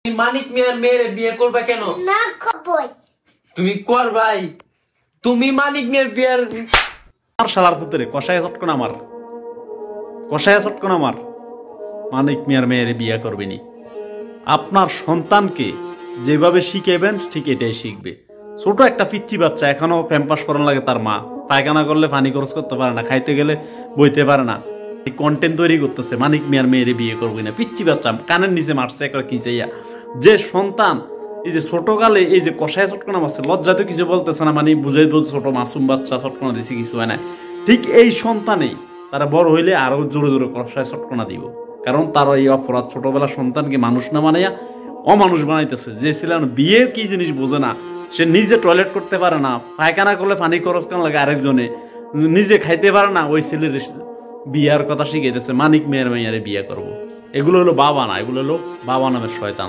মানিক মিয়ার মেয়ের বিয়ে করবে কেন? না করবই। তুমি করবাই? তুমি মানিক মিয়ার বিয়ের শালার পুত্রে কষায় চটকন আমার, কষায় চটকন আমার মানিক মিয়ার মেয়ের বিয়ে করবেনি। আপনার সন্তানকে যেভাবে শিখাবেন ঠিক এটাই শিখবে। ছোট একটা পিচ্চি বাচ্চা, এখনো প্যাম্পাস করানো লাগে তার মা, পায়খানা করলে পানি খরচ করতে পারে না, খাইতে গেলে বইতে পারে না, কন্টেন্ট তৈরি করতেছে মানিক মিয়ার মেয়েরে বিয়ে করবে না। পিচ্চি বাচ্চা কানের নিচে মারছে একটা কি চাইয়া। যে সন্তান এই যে ছোটকালে এই যে কষায় চটকনা মারছে, লজ্জাতে কিছু বলতেছে না, মানে বুঝাই বলছে ছোট মাসুম বাচ্চা চটকনা দিছে কিছু হয় না। ঠিক এই সন্তানেই তারা বড় হইলে আরো জোরে জোরে কষায় চটকনা দিব, কারণ তারা এই অপরাধ ছোটবেলা সন্তানকে মানুষ না বানাইয়া অমানুষ বানাইতেছে। যে ছিলেন বিয়ের কি জিনিস বোঝে না, সে নিজে টয়লেট করতে পারে না, পায়খানা করলে পানি খরচ কেন লাগে আরেকজনে, নিজে খাইতে পারে না, ওই ছেলের বিয়ার কথা শিখাইতেছে মানিক মেয়ের মেয়ারে বিয়ে করব। এগুলো হলো বাবা না, এগুলো হলো বাবা নামের শয়তান।